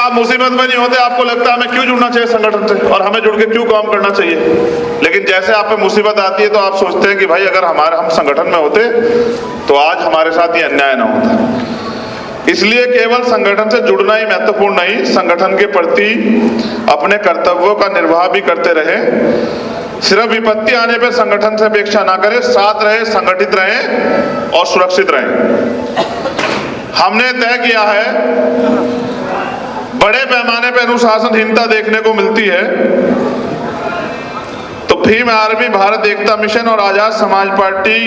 आप मुसीबत में नहीं होते, आपको लगता है हमें क्यों जुड़ना चाहिए संगठन से और हमें जुड़ के क्यों काम करना चाहिए। लेकिन जैसे आप पे मुसीबत आती है तो आप सोचते हैं कि भाई अगर हम संगठन में होते तो आज हमारे साथ ये अन्याय ना होता। इसलिए केवल संगठन से जुड़ना ही महत्वपूर्ण नहीं, संगठन के प्रति अपने कर्तव्यों का निर्वाह भी करते रहे। सिर्फ विपत्ति आने पर संगठन से अपेक्षा ना करें, साथ रहे, संगठित रहें और सुरक्षित रहें। हमने तय किया है, बड़े पैमाने पर अनुशासनहीनता देखने को मिलती है तो भीम आर्मी, भारत एकता मिशन और आजाद समाज पार्टी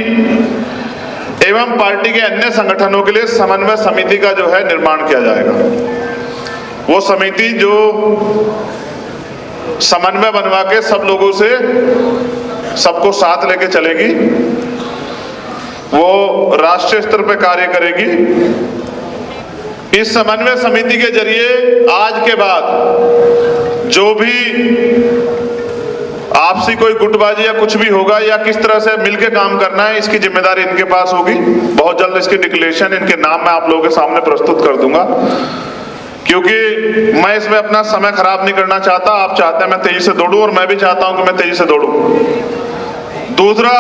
एवं पार्टी के अन्य संगठनों के लिए समन्वय समिति का जो है निर्माण किया जाएगा। वो समिति जो समन्वय बनवा के सब लोगों से सबको साथ लेके चलेगी, वो राष्ट्रीय स्तर पर कार्य करेगी। इस समन्वय समिति के जरिए आज के बाद जो भी आपसी कोई गुटबाजी या कुछ भी होगा या किस तरह से मिलकर काम करना है, इसकी जिम्मेदारी इनके पास होगी। बहुत जल्द इसकी डिक्लेरेशन इनके नाम मैं आप लोगों के सामने प्रस्तुत कर दूंगा, क्योंकि मैं इसमें अपना समय खराब नहीं करना चाहता। आप चाहते हैं मैं तेजी से दौड़ूं और मैं भी चाहता हूं कि मैं तेजी से दौड़ूं। दूसरा,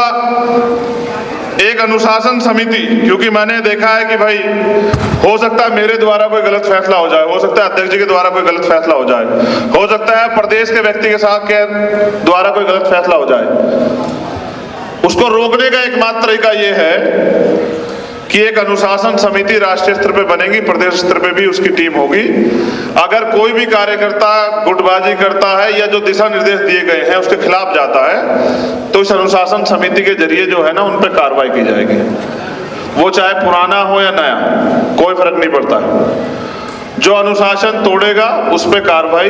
एक अनुशासन समिति, क्योंकि मैंने देखा है कि भाई हो सकता है मेरे द्वारा कोई गलत फैसला हो जाए, हो सकता है अध्यक्ष जी के द्वारा कोई गलत फैसला हो जाए, हो सकता है प्रदेश के व्यक्ति के साथ के द्वारा कोई गलत फैसला हो जाए। उसको रोकने का एकमात्र तरीका ये है कि एक अनुशासन समिति राष्ट्रीय स्तर पे बनेगी, प्रदेश स्तर पे भी उसकी टीम होगी। अगर कोई भी कार्यकर्ता गुटबाजी करता है या जो दिशा निर्देश दिए गए हैं उसके खिलाफ जाता है तो इस अनुशासन समिति के जरिए जो है ना उन पर कार्रवाई की जाएगी। वो चाहे पुराना हो या नया, कोई फर्क नहीं पड़ता है। जो अनुशासन तोड़ेगा उस पर कार्रवाई,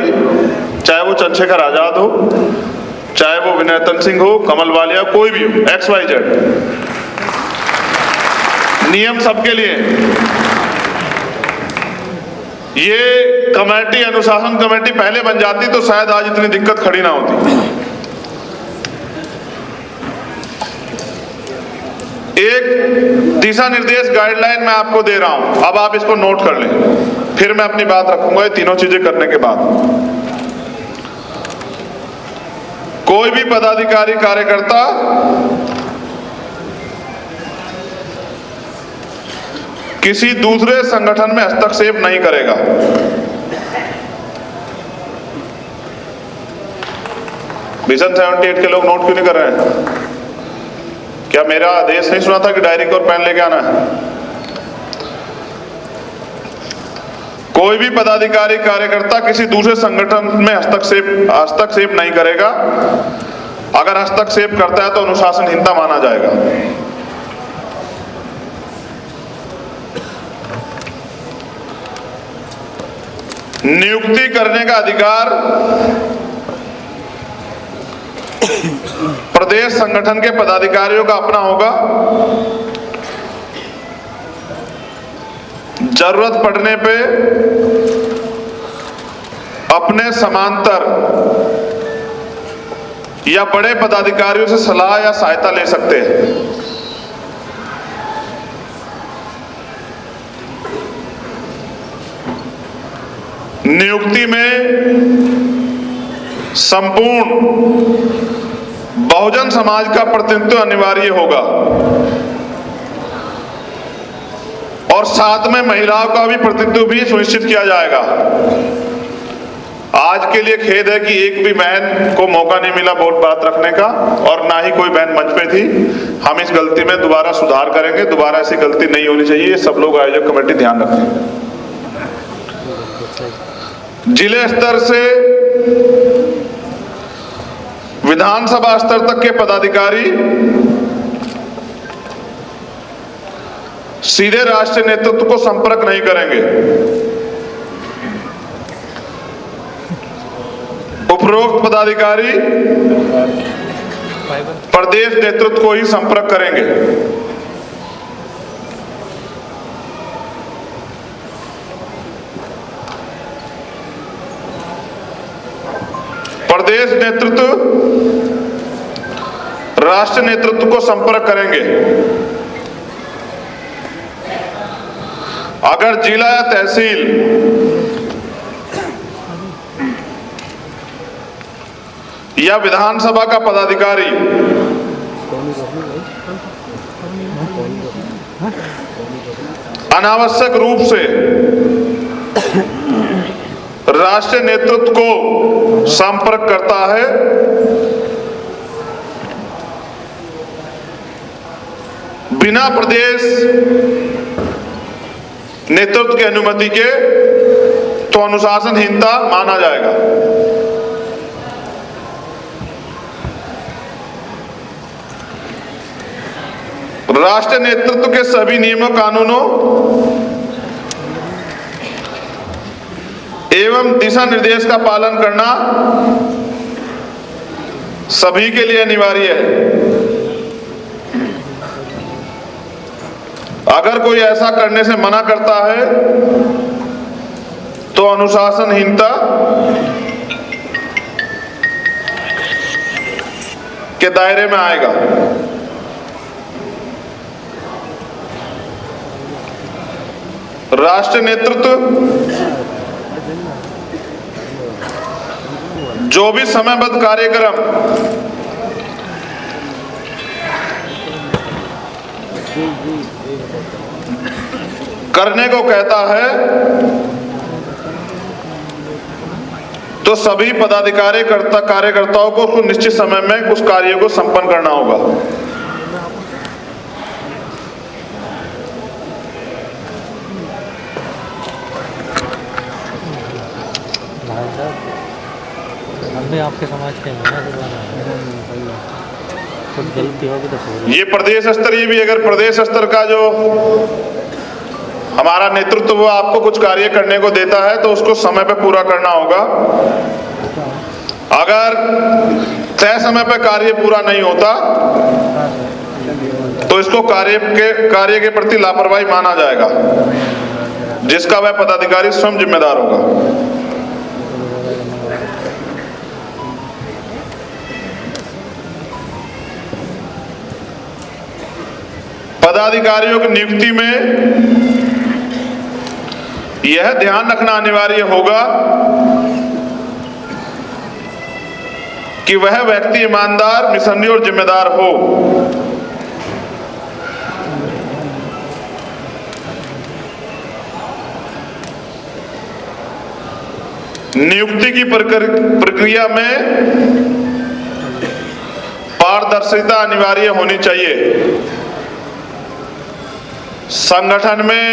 चाहे वो चंद्रशेखर आजाद हो, चाहे वो विनयतन सिंह हो, कमल वालिया, कोई भी हो, XYZ। नियम सबके लिए। ये कमेटी, अनुशासन कमेटी पहले बन जाती तो शायद आज इतनी दिक्कत खड़ी ना होती। एक दिशा निर्देश गाइडलाइन मैं आपको दे रहा हूं, अब आप इसको नोट कर लें, फिर मैं अपनी बात रखूंगा ये तीनों चीजें करने के बाद। कोई भी पदाधिकारी, कार्यकर्ता किसी दूसरे संगठन में हस्तक्षेप नहीं करेगा। मिशन 78 के लोग नोट क्यों नहीं कर रहे हैं? क्या मेरा आदेश नहीं सुना था कि डायरी और पेन लेके आना है? कोई भी पदाधिकारी, कार्यकर्ता किसी दूसरे संगठन में हस्तक्षेप नहीं करेगा। अगर हस्तक्षेप करता है तो अनुशासनहीनता माना जाएगा। नियुक्ति करने का अधिकार प्रदेश संगठन के पदाधिकारियों का अपना होगा। जरूरत पड़ने पे अपने समांतर या बड़े पदाधिकारियों से सलाह या सहायता ले सकते हैं। नियुक्ति में संपूर्ण बहुजन समाज का प्रतिनिधित्व अनिवार्य होगा और साथ में महिलाओं का भी प्रतिनिधित्व भी सुनिश्चित किया जाएगा। आज के लिए खेद है कि एक भी बहन को मौका नहीं मिला बात रखने का और ना ही कोई बहन मंच पे थी। हम इस गलती में दोबारा सुधार करेंगे, दोबारा ऐसी गलती नहीं होनी चाहिए। सब लोग आयोजक कमेटी ध्यान रखें। जिले स्तर से विधानसभा स्तर तक के पदाधिकारी सीधे राष्ट्रीय नेतृत्व को संपर्क नहीं करेंगे। उपरोक्त पदाधिकारी प्रदेश नेतृत्व को ही संपर्क करेंगे। प्रदेश नेतृत्व राष्ट्रीय नेतृत्व को संपर्क करेंगे। अगर जिला या तहसील या विधानसभा का पदाधिकारी अनावश्यक रूप से राष्ट्रीय नेतृत्व को संपर्क करता है, बिना प्रदेश नेतृत्व की अनुमति के, तो अनुशासनहीनता माना जाएगा। राष्ट्रीय नेतृत्व के सभी नियमों, कानूनों एवं दिशा निर्देश का पालन करना सभी के लिए अनिवार्य है। अगर कोई ऐसा करने से मना करता है तो अनुशासनहीनता के दायरे में आएगा। राष्ट्रीय नेतृत्व जो भी समयबद्ध कार्यक्रम करने को कहता है तो सभी पदाधिकारी कार्यकर्ताओं को उस निश्चित समय में उस कार्य को संपन्न करना होगा। आपके समाज के कुछ गलती होगी तो ये प्रदेश स्तरीय भी, अगर प्रदेश स्तर का जो हमारा नेतृत्व वो आपको कुछ कार्य करने को देता है तो उसको समय पे पूरा करना होगा। अगर तय समय पे कार्य पूरा नहीं होता तो इसको कार्य के प्रति लापरवाही माना जाएगा, जिसका वह पदाधिकारी स्वयं जिम्मेदार होगा। पदाधिकारियों की नियुक्ति में यह ध्यान रखना अनिवार्य होगा कि वह व्यक्ति ईमानदार, निसंदेह और जिम्मेदार हो। नियुक्ति की प्रक्रिया में पारदर्शिता अनिवार्य होनी चाहिए। संगठन में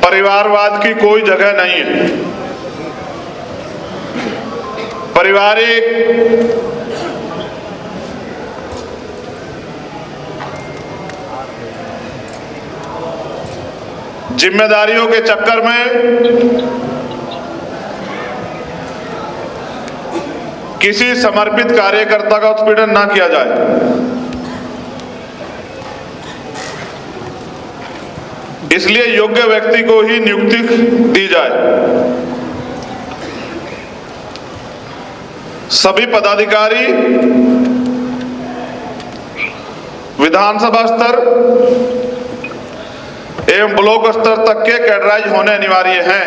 परिवारवाद की कोई जगह नहीं है। पारिवारिक जिम्मेदारियों के चक्कर में किसी समर्पित कार्यकर्ता का उत्पीड़न ना किया जाए। इसलिए योग्य व्यक्ति को ही नियुक्ति दी जाए। सभी पदाधिकारी विधानसभा स्तर एवं ब्लॉक स्तर तक के कैडराइज होने अनिवार्य हैं।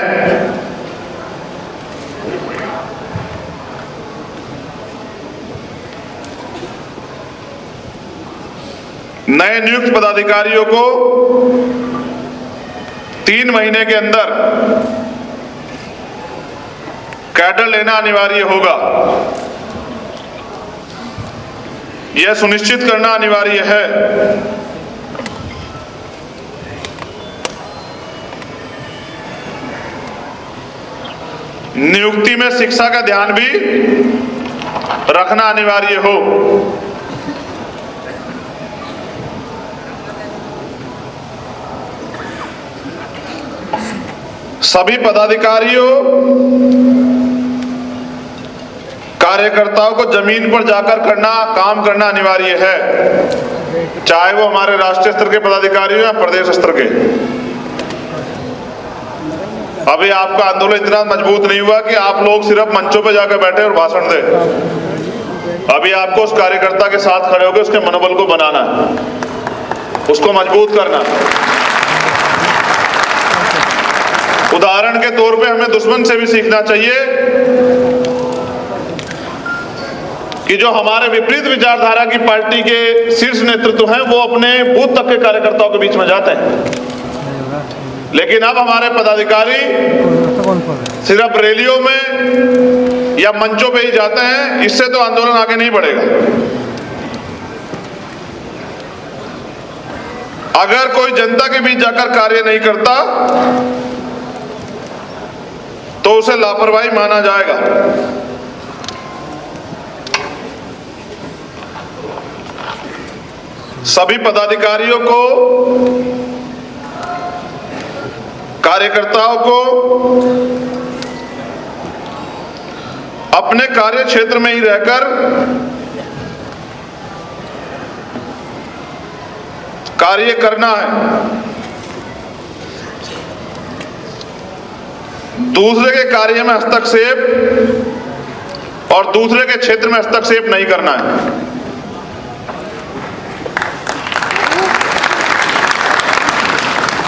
नए नियुक्त पदाधिकारियों को 3 महीने के अंदर कैडर लेना अनिवार्य होगा। यह सुनिश्चित करना अनिवार्य है नियुक्ति में शिक्षा का ध्यान भी रखना अनिवार्य हो। सभी पदाधिकारियों कार्यकर्ताओं को जमीन पर जाकर काम करना अनिवार्य है, चाहे वो हमारे राष्ट्रीय स्तर के पदाधिकारी हो या प्रदेश स्तर के। अभी आपका आंदोलन इतना मजबूत नहीं हुआ कि आप लोग सिर्फ मंचों पर जाकर बैठे और भाषण दें। अभी आपको उस कार्यकर्ता के साथ खड़े होकर उसके मनोबल को बनाना है, उसको मजबूत करना है। उदाहरण के तौर पे हमें दुश्मन से भी सीखना चाहिए कि जो हमारे विपरीत विचारधारा की पार्टी के शीर्ष नेतृत्व हैं वो अपने बूथ तक के कार्यकर्ताओं के बीच में जाते हैं, लेकिन अब हमारे पदाधिकारी सिर्फ रैलियों में या मंचों पे ही जाते हैं। इससे तो आंदोलन आगे नहीं बढ़ेगा। अगर कोई जनता के बीच जाकर कार्य नहीं करता तो उसे लापरवाही माना जाएगा। सभी पदाधिकारियों को, कार्यकर्ताओं को अपने कार्य क्षेत्र में ही रहकर कार्य करना है। दूसरे के कार्य में हस्तक्षेप और दूसरे के क्षेत्र में हस्तक्षेप नहीं करना है।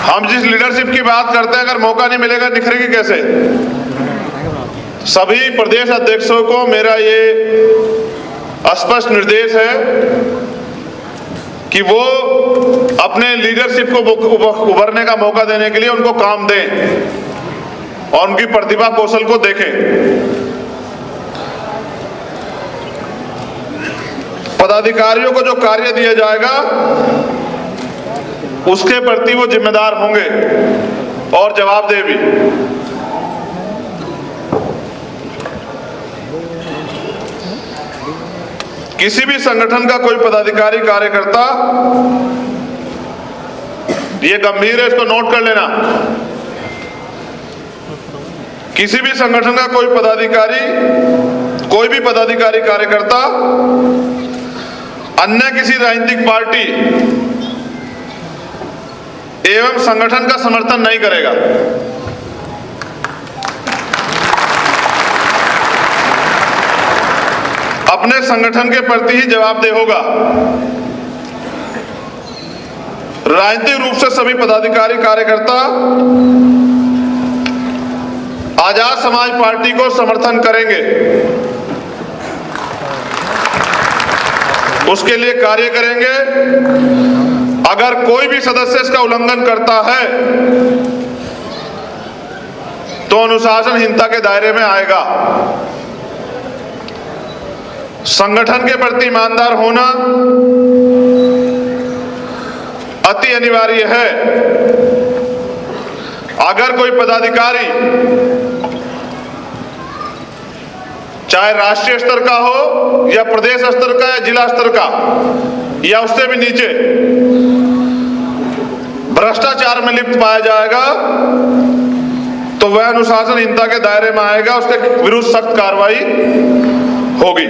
हम जिस लीडरशिप की बात करते हैं, अगर मौका नहीं मिलेगा निखरेगी कैसे? सभी प्रदेश अध्यक्षों को मेरा ये स्पष्ट निर्देश है कि वो अपने लीडरशिप को उभरने का मौका देने के लिए उनको काम दें और उनकी प्रतिभा कौशल को देखें। पदाधिकारियों को जो कार्य दिया जाएगा उसके प्रति वो जिम्मेदार होंगे और जवाबदेह भी। किसी भी संगठन का कोई पदाधिकारी कार्यकर्ता, ये गंभीर है, इसको नोट कर लेना। किसी भी संगठन का कोई भी पदाधिकारी कार्यकर्ता अन्य किसी राजनीतिक पार्टी एवं संगठन का समर्थन नहीं करेगा। अपने संगठन के प्रति ही जवाबदेह होगा। राजनीतिक रूप से सभी पदाधिकारी कार्यकर्ता आजाद समाज पार्टी को समर्थन करेंगे, उसके लिए कार्य करेंगे। अगर कोई भी सदस्य इसका उल्लंघन करता है तो अनुशासनहीनता के दायरे में आएगा। संगठन के प्रति ईमानदार होना अति अनिवार्य है। अगर कोई पदाधिकारी चाहे राष्ट्रीय स्तर का हो या प्रदेश स्तर का या जिला स्तर का या उससे भी नीचे भ्रष्टाचार में लिप्त पाया जाएगा तो वह अनुशासनहीनता के दायरे में आएगा, उसके विरुद्ध सख्त कार्रवाई होगी।